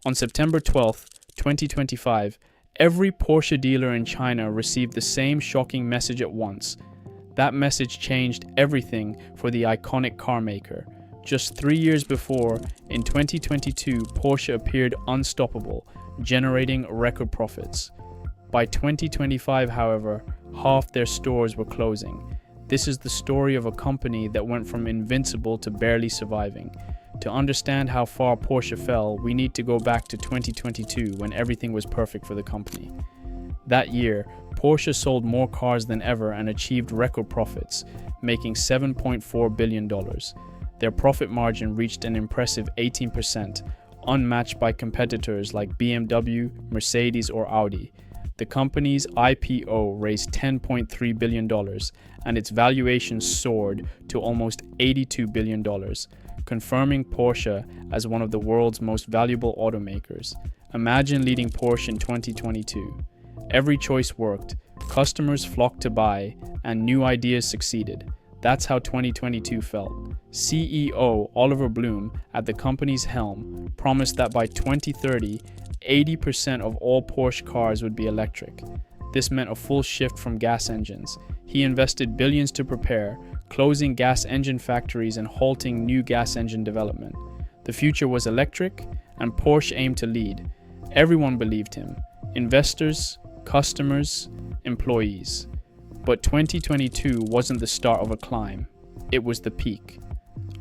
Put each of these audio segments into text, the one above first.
On September 12, 2025, every Porsche dealer in China received the same shocking message at once. That message changed everything for the iconic car maker. Just 3 years before, in 2022, Porsche appeared unstoppable, generating record profits. By 2025, however, half their stores were closing. This is the story of a company that went from invincible to barely surviving. To understand how far Porsche fell, we need to go back to 2022 when everything was perfect for the company. That year, Porsche sold more cars than ever and achieved record profits, making $7.4 billion. Their profit margin reached an impressive 18%, unmatched by competitors like BMW, Mercedes, or Audi. The company's IPO raised $10.3 billion, and its valuation soared to almost $82 billion, confirming Porsche as one of the world's most valuable automakers. Imagine leading Porsche in 2022. Every choice worked, customers flocked to buy, and new ideas succeeded. That's how 2022 felt. CEO Oliver Blume, at the company's helm, promised that by 2030, 80% of all Porsche cars would be electric. This meant a full shift from gas engines. He invested billions to prepare, closing gas engine factories and halting new gas engine development. The future was electric, and Porsche aimed to lead. Everyone believed him: investors, customers, employees. But 2022 wasn't the start of a climb, it was the peak.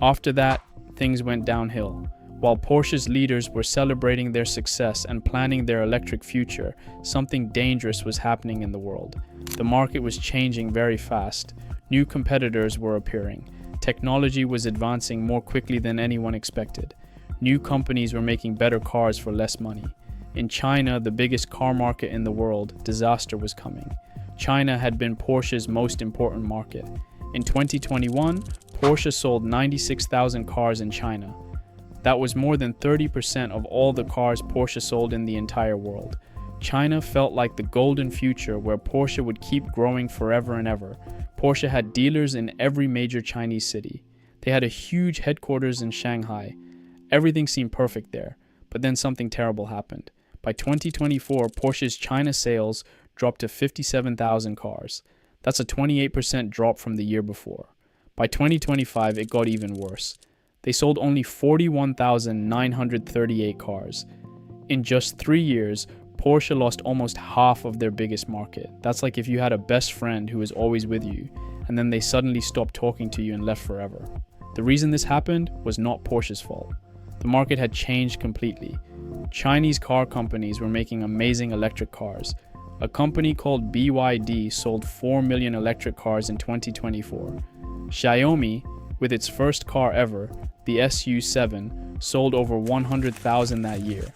After that, things went downhill. While Porsche's leaders were celebrating their success and planning their electric future, something dangerous was happening in the world. The market was changing very fast. New competitors were appearing. Technology was advancing more quickly than anyone expected. New companies were making better cars for less money. In China, the biggest car market in the world, disaster was coming. China had been Porsche's most important market. In 2021, Porsche sold 96,000 cars in China. That was more than 30% of all the cars Porsche sold in the entire world. China felt like the golden future where Porsche would keep growing forever and ever. Porsche had dealers in every major Chinese city. They had a huge headquarters in Shanghai. Everything seemed perfect there, but then something terrible happened. By 2024, Porsche's China sales dropped to 57,000 cars. That's a 28% drop from the year before. By 2025, it got even worse. They sold only 41,938 cars. In just 3 years, Porsche lost almost half of their biggest market. That's like if you had a best friend who is always with you, and then they suddenly stopped talking to you and left forever. The reason this happened was not Porsche's fault. The market had changed completely. Chinese car companies were making amazing electric cars. A company called BYD sold 4 million electric cars in 2024. Xiaomi, with its first car ever, the SU7, sold over 100,000 that year.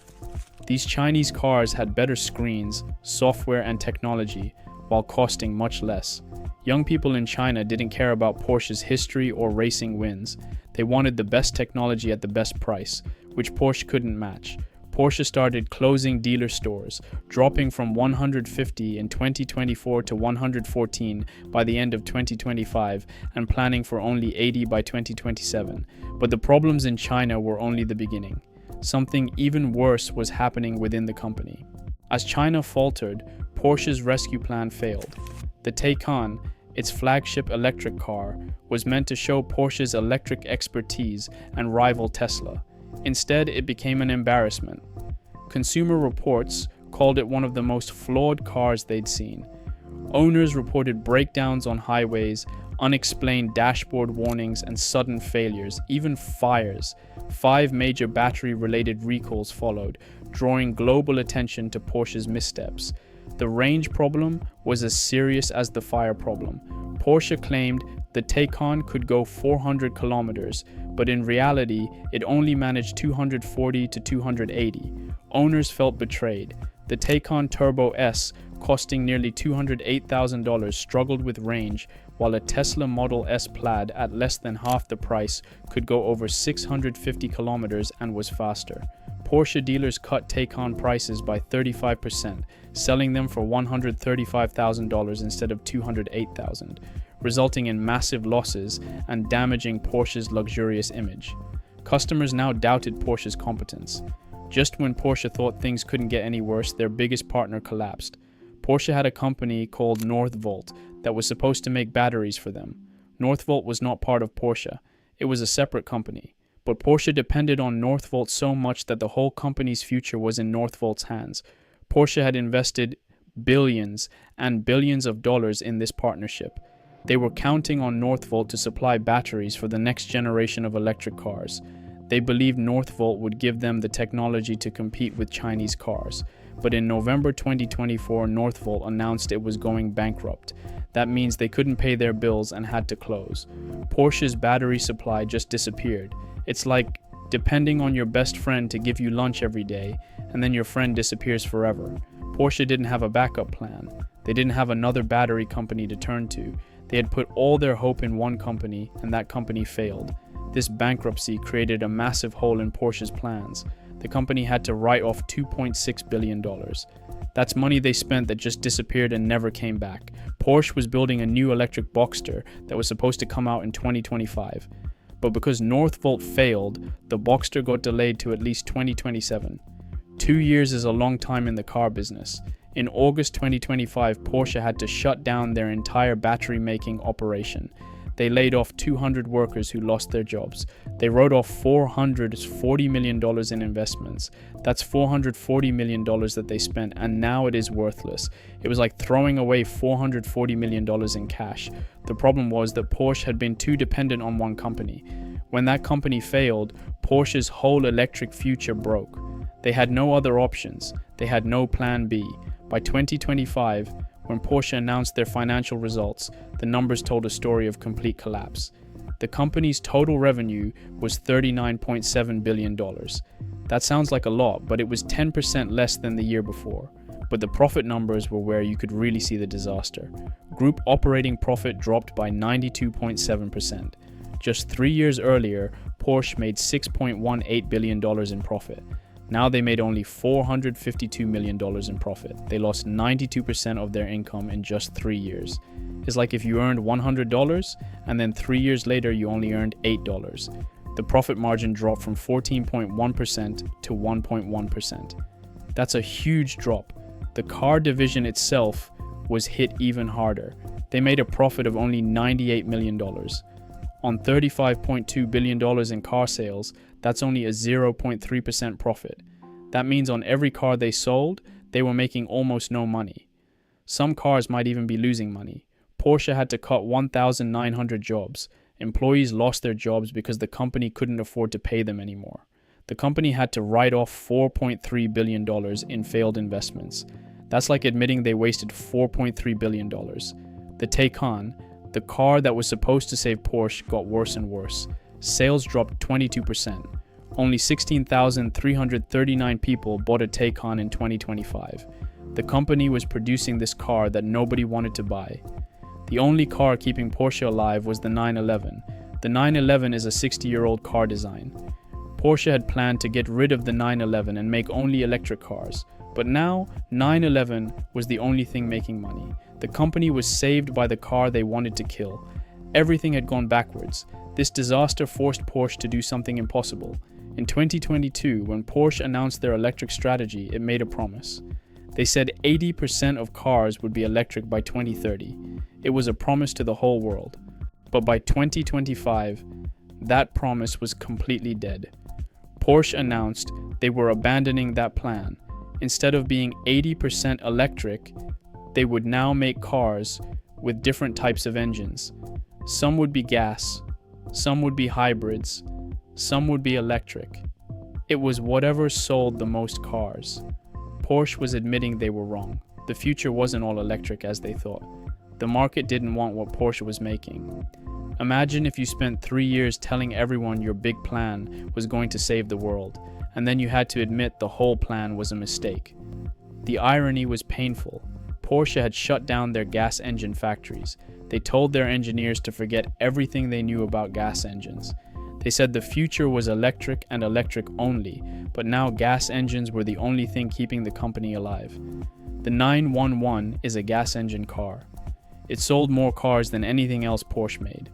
These Chinese cars had better screens, software, and technology, while costing much less. Young people in China didn't care about Porsche's history or racing wins. They wanted the best technology at the best price, which Porsche couldn't match. Porsche started closing dealer stores, dropping from 150 in 2024 to 114 by the end of 2025, and planning for only 80 by 2027. But the problems in China were only the beginning. Something even worse was happening within the company. As China faltered, Porsche's rescue plan failed. The Taycan, its flagship electric car, was meant to show Porsche's electric expertise and rival Tesla. Instead, it became an embarrassment. Consumer Reports called it one of the most flawed cars they'd seen. Owners reported breakdowns on highways, unexplained dashboard warnings, and sudden failures, even fires. 5 major battery-related recalls followed, drawing global attention to Porsche's missteps. The range problem was as serious as the fire problem. Porsche claimed the Taycan could go 400 kilometers, but in reality, it only managed 240 to 280. Owners felt betrayed. The Taycan Turbo S, costing nearly $208,000, struggled with range, while a Tesla Model S Plaid at less than half the price could go over 650 kilometers and was faster. Porsche dealers cut Taycan prices by 35%, selling them for $135,000 instead of $208,000, resulting in massive losses and damaging Porsche's luxurious image. Customers now doubted Porsche's competence. Just when Porsche thought things couldn't get any worse, their biggest partner collapsed. Porsche had a company called Northvolt that was supposed to make batteries for them. Northvolt was not part of Porsche. It was a separate company. But Porsche depended on Northvolt so much that the whole company's future was in Northvolt's hands. Porsche had invested billions and billions of dollars in this partnership. They were counting on Northvolt to supply batteries for the next generation of electric cars. They believed Northvolt would give them the technology to compete with Chinese cars. But in November 2024, Northvolt announced it was going bankrupt. That means they couldn't pay their bills and had to close. Porsche's battery supply just disappeared. It's like depending on your best friend to give you lunch every day, and then your friend disappears forever. Porsche didn't have a backup plan. They didn't have another battery company to turn to. They had put all their hope in one company, and that company failed. This bankruptcy created a massive hole in Porsche's plans. The company had to write off $2.6 billion. That's money they spent that just disappeared and never came back. Porsche was building a new electric Boxster that was supposed to come out in 2025. But because Northvolt failed, the Boxster got delayed to at least 2027. 2 years is a long time in the car business. In August 2025, Porsche had to shut down their entire battery-making operation. They laid off 200 workers who lost their jobs. They wrote off $440 million in investments. That's $440 million that they spent, and now it is worthless. It was like throwing away $440 million in cash. The problem was that Porsche had been too dependent on one company. When that company failed, Porsche's whole electric future broke. They had no other options. They had no plan B. By 2025, when Porsche announced their financial results, the numbers told a story of complete collapse. The company's total revenue was $39.7 billion. That sounds like a lot, but it was 10% less than the year before. But the profit numbers were where you could really see the disaster. Group operating profit dropped by 92.7%. Just 3 years earlier, Porsche made $6.18 billion in profit. Now they made only $452 million in profit. They lost 92% of their income in just 3 years. It's like if you earned $100 and then 3 years later you only earned $8. The profit margin dropped from 14.1% to 1.1%. That's a huge drop. The car division itself was hit even harder. They made a profit of only $98 million. On $35.2 billion in car sales, that's only a 0.3% profit. That means on every car they sold, they were making almost no money. Some cars might even be losing money. Porsche had to cut 1,900 jobs. Employees lost their jobs because the company couldn't afford to pay them anymore. The company had to write off $4.3 billion in failed investments. That's like admitting they wasted $4.3 billion. The Taycan, the car that was supposed to save Porsche, got worse and worse. Sales dropped 22%. Only 16,339 people bought a Taycan in 2025. The company was producing this car that nobody wanted to buy. The only car keeping Porsche alive was the 911. The 911 is a 60-year-old car design. Porsche had planned to get rid of the 911 and make only electric cars. But now, 911 was the only thing making money. The company was saved by the car they wanted to kill. Everything had gone backwards. This disaster forced Porsche to do something impossible. In 2022, when Porsche announced their electric strategy, it made a promise. They said 80% of cars would be electric by 2030. It was a promise to the whole world. But by 2025, that promise was completely dead. Porsche announced they were abandoning that plan. Instead of being 80% electric, they would now make cars with different types of engines. Some would be gas, some would be hybrids, some would be electric. It was whatever sold the most cars. Porsche was admitting they were wrong. The future wasn't all electric as they thought. The market didn't want what Porsche was making. Imagine if you spent 3 years telling everyone your big plan was going to save the world, and then you had to admit the whole plan was a mistake. The irony was painful. Porsche had shut down their gas engine factories. They told their engineers to forget everything they knew about gas engines. They said the future was electric and electric only, but now gas engines were the only thing keeping the company alive. The 911 is a gas engine car. It sold more cars than anything else Porsche made.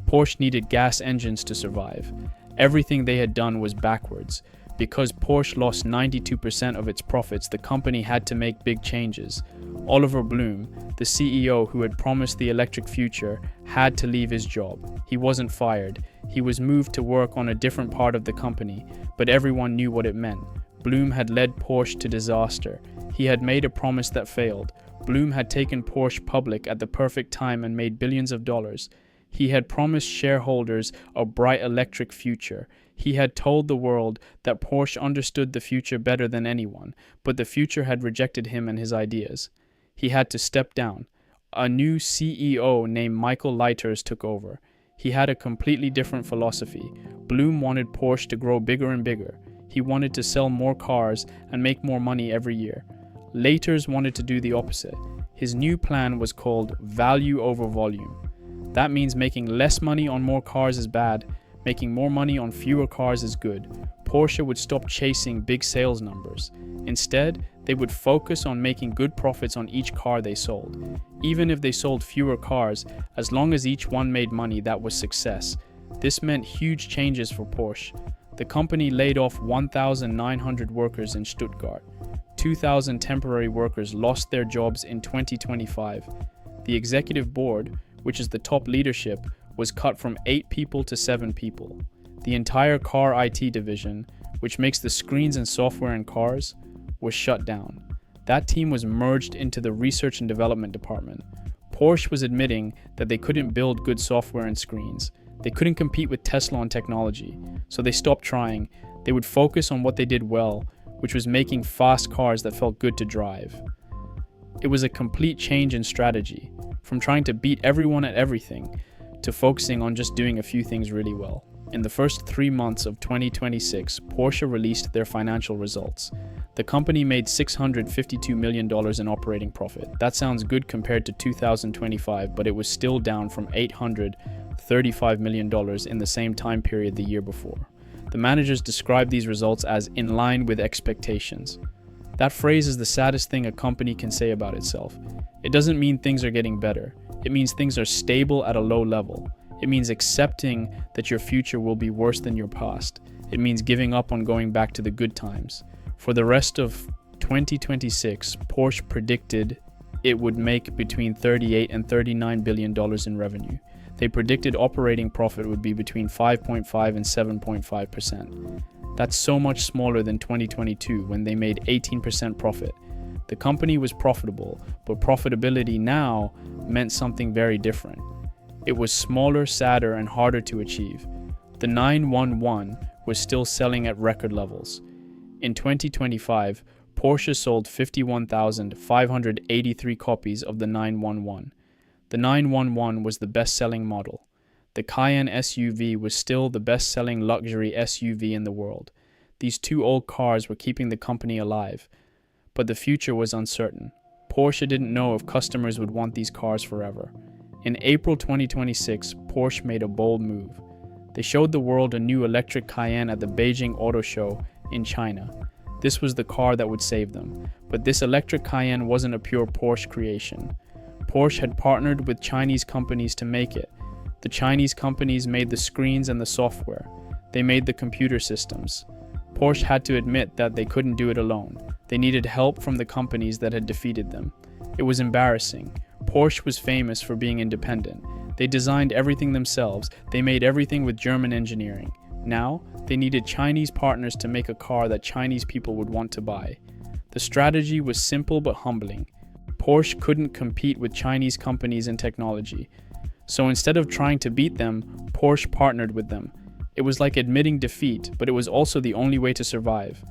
Porsche needed gas engines to survive. Everything they had done was backwards. Because Porsche lost 92% of its profits, the company had to make big changes. Oliver Bloom, the CEO who had promised the electric future, had to leave his job. He wasn't fired. He was moved to work on a different part of the company, but everyone knew what it meant. Bloom had led Porsche to disaster. He had made a promise that failed. Bloom had taken Porsche public at the perfect time and made billions of dollars. He had promised shareholders a bright electric future. He had told the world that Porsche understood the future better than anyone, but the future had rejected him and his ideas. He had to step down. A new CEO named Michael Leiters took over. He had a completely different philosophy. Bloom wanted Porsche to grow bigger and bigger. He wanted to sell more cars and make more money every year. Leiters wanted to do the opposite. His new plan was called value over volume. That means making less money on more cars is bad. Making more money on fewer cars is good. Porsche would stop chasing big sales numbers. Instead, they would focus on making good profits on each car they sold. Even if they sold fewer cars, as long as each one made money, that was success. This meant huge changes for Porsche. The company laid off 1,900 workers in Stuttgart. 2,000 temporary workers lost their jobs in 2025. The executive board, which is the top leadership, was cut from 8 people to 7 people. The entire car IT division, which makes the screens and software in cars, was shut down. That team was merged into the research and development department. Porsche was admitting that they couldn't build good software and screens. They couldn't compete with Tesla on technology, so they stopped trying. They would focus on what they did well, which was making fast cars that felt good to drive. It was a complete change in strategy, from trying to beat everyone at everything to focusing on just doing a few things really well. In the first 3 months of 2026, Porsche released their financial results. The company made $652 million in operating profit. That sounds good compared to 2025, but it was still down from $835 million in the same time period the year before. The managers described these results as in line with expectations. That phrase is the saddest thing a company can say about itself. It doesn't mean things are getting better. It means things are stable at a low level. It means accepting that your future will be worse than your past. It means giving up on going back to the good times. For the rest of 2026, Porsche predicted it would make between $38 and $39 billion in revenue. They predicted operating profit would be between 5.5 and 7.5%. That's so much smaller than 2022 when they made 18% profit. The company was profitable, but profitability now meant something very different. It was smaller, sadder, and harder to achieve. The 911 was still selling at record levels. In 2025, Porsche sold 51,583 copies of the 911. The 911 was the best-selling model. The Cayenne SUV was still the best-selling luxury SUV in the world. These two old cars were keeping the company alive. But the future was uncertain. Porsche didn't know if customers would want these cars forever. In April 2026, Porsche made a bold move. They showed the world a new electric Cayenne at the Beijing Auto Show in China. This was the car that would save them. But this electric Cayenne wasn't a pure Porsche creation. Porsche had partnered with Chinese companies to make it. The Chinese companies made the screens and the software. They made the computer systems. Porsche had to admit that they couldn't do it alone. They needed help from the companies that had defeated them. It was embarrassing. Porsche was famous for being independent. They designed everything themselves. They made everything with German engineering. Now, they needed Chinese partners to make a car that Chinese people would want to buy. The strategy was simple but humbling. Porsche couldn't compete with Chinese companies in technology. So instead of trying to beat them, Porsche partnered with them. It was like admitting defeat, but it was also the only way to survive.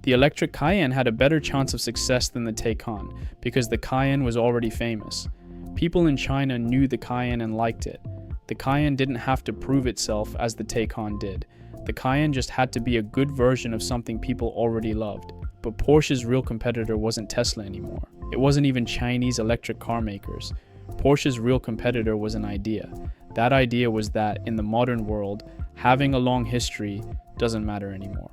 The electric Cayenne had a better chance of success than the Taycan because the Cayenne was already famous. People in China knew the Cayenne and liked it. The Cayenne didn't have to prove itself as the Taycan did. The Cayenne just had to be a good version of something people already loved. But Porsche's real competitor wasn't Tesla anymore. It wasn't even Chinese electric car makers. Porsche's real competitor was an idea. That idea was that, in the modern world, having a long history doesn't matter anymore.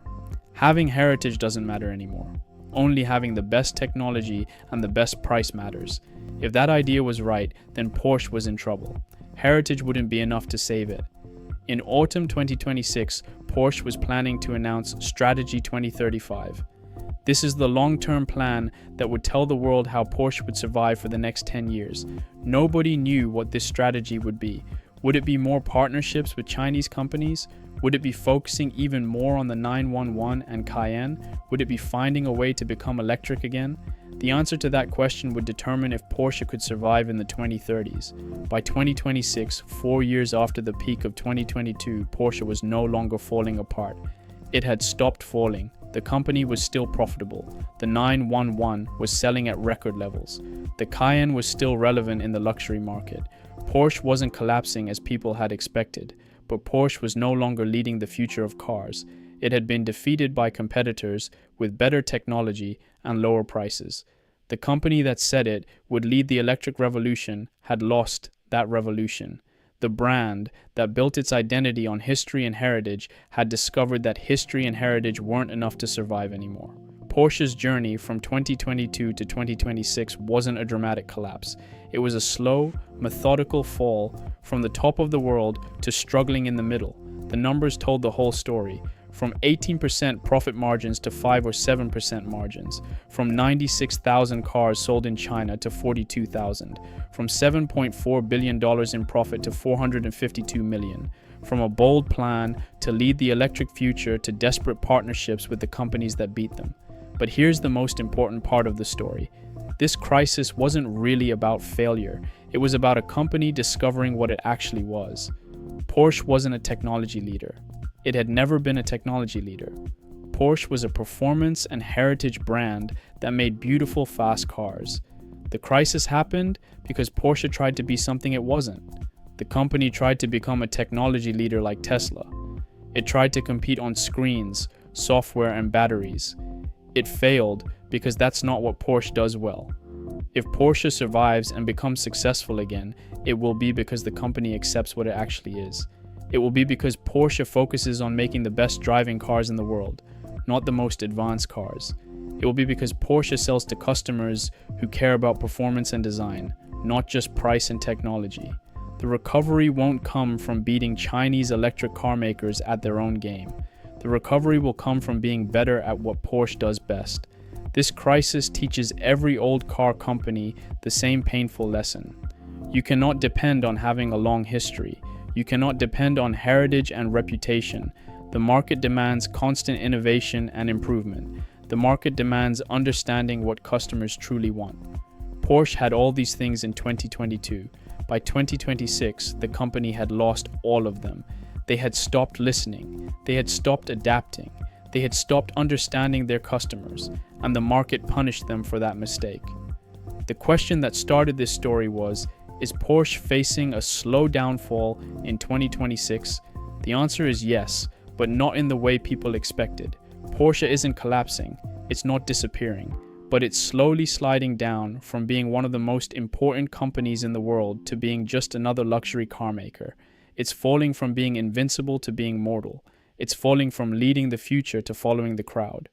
Having heritage doesn't matter anymore. Only having the best technology and the best price matters. If that idea was right, then Porsche was in trouble. Heritage wouldn't be enough to save it. In autumn 2026, Porsche was planning to announce Strategy 2035. This is the long-term plan that would tell the world how Porsche would survive for the next 10 years. Nobody knew what this strategy would be. Would it be more partnerships with Chinese companies? Would it be focusing even more on the 911 and Cayenne? Would it be finding a way to become electric again? The answer to that question would determine if Porsche could survive in the 2030s. By 2026, 4 years after the peak of 2022, Porsche was no longer falling apart. It had stopped falling. The company was still profitable. The 911 was selling at record levels. The Cayenne was still relevant in the luxury market. Porsche wasn't collapsing as people had expected, but Porsche was no longer leading the future of cars. It had been defeated by competitors with better technology and lower prices. The company that said it would lead the electric revolution had lost that revolution. The brand that built its identity on history and heritage had discovered that history and heritage weren't enough to survive anymore. Porsche's journey from 2022 to 2026 wasn't a dramatic collapse. It was a slow, methodical fall from the top of the world to struggling in the middle. The numbers told the whole story. From 18% profit margins to 5 or 7% margins, from 96,000 cars sold in China to 42,000, from $7.4 billion in profit to $452 million, from a bold plan to lead the electric future to desperate partnerships with the companies that beat them. But here's the most important part of the story. This crisis wasn't really about failure. It was about a company discovering what it actually was. Porsche wasn't a technology leader. It had never been a technology leader. Porsche was a performance and heritage brand that made beautiful, fast cars. The crisis happened because Porsche tried to be something it wasn't. The company tried to become a technology leader like Tesla. It tried to compete on screens, software, and batteries. It failed because that's not what Porsche does well. If Porsche survives and becomes successful again, it will be because the company accepts what it actually is. It will be because Porsche focuses on making the best driving cars in the world, not the most advanced cars. It will be because Porsche sells to customers who care about performance and design, not just price and technology. The recovery won't come from beating Chinese electric car makers at their own game. The recovery will come from being better at what Porsche does best. This crisis teaches every old car company the same painful lesson. You cannot depend on having a long history. You cannot depend on heritage and reputation. The market demands constant innovation and improvement. The market demands understanding what customers truly want. Porsche had all these things in 2022. By 2026, the company had lost all of them. They had stopped listening. They had stopped adapting. They had stopped understanding their customers, and the market punished them for that mistake. The question that started this story was, is Porsche facing a slow downfall in 2026? The answer is yes, but not in the way people expected. Porsche isn't collapsing, it's not disappearing, but it's slowly sliding down from being one of the most important companies in the world to being just another luxury car maker. It's falling from being invincible to being mortal. It's falling from leading the future to following the crowd.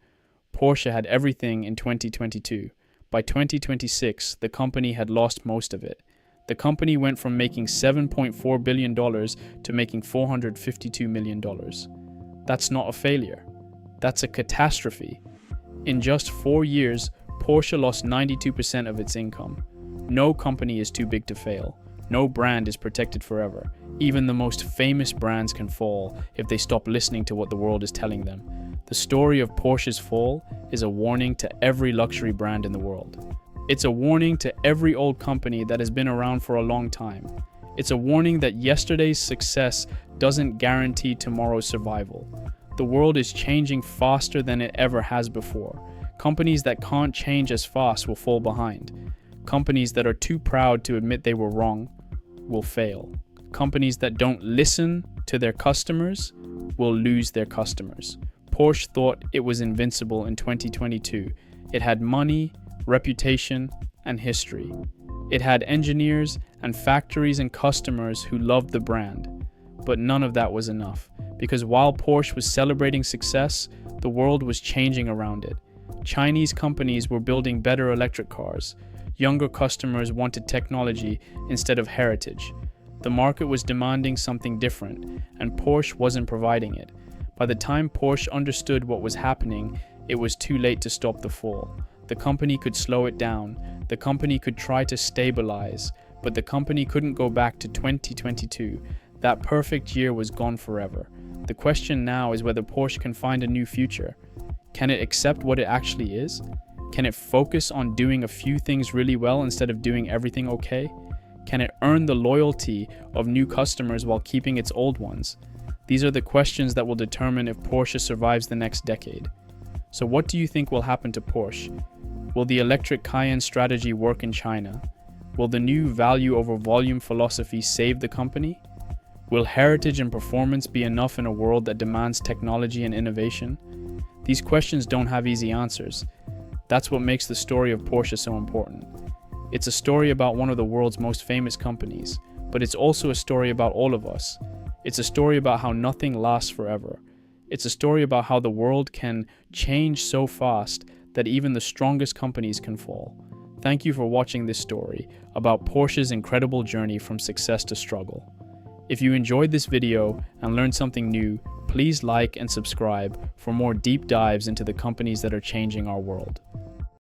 Porsche had everything in 2022. By 2026, the company had lost most of it. The company went from making $7.4 billion to making $452 million. That's not a failure. That's a catastrophe. In just 4 years, Porsche lost 92% of its income. No company is too big to fail. No brand is protected forever. Even the most famous brands can fall if they stop listening to what the world is telling them. The story of Porsche's fall is a warning to every luxury brand in the world. It's a warning to every old company that has been around for a long time. It's a warning that yesterday's success doesn't guarantee tomorrow's survival. The world is changing faster than it ever has before. Companies that can't change as fast will fall behind. Companies that are too proud to admit they were wrong will fail. Companies that don't listen to their customers will lose their customers. Porsche thought it was invincible in 2022. It had money, reputation, and history. It had engineers and factories and customers who loved the brand. But none of that was enough, because while Porsche was celebrating success, the world was changing around it. Chinese companies were building better electric cars. Younger customers wanted technology instead of heritage. The market was demanding something different, and Porsche wasn't providing it. By the time Porsche understood what was happening, it was too late to stop the fall. The company could slow it down, the company could try to stabilize, but the company couldn't go back to 2022. That perfect year was gone forever. The question now is whether Porsche can find a new future. Can it accept what it actually is? Can it focus on doing a few things really well instead of doing everything okay? Can it earn the loyalty of new customers while keeping its old ones? These are the questions that will determine if Porsche survives the next decade. So what do you think will happen to Porsche? Will the electric Cayenne strategy work in China? Will the new value over volume philosophy save the company? Will heritage and performance be enough in a world that demands technology and innovation? These questions don't have easy answers. That's what makes the story of Porsche so important. It's a story about one of the world's most famous companies, but it's also a story about all of us. It's a story about how nothing lasts forever. It's a story about how the world can change so fast that even the strongest companies can fall. Thank you for watching this story about Porsche's incredible journey from success to struggle. If you enjoyed this video and learned something new, please like and subscribe for more deep dives into the companies that are changing our world.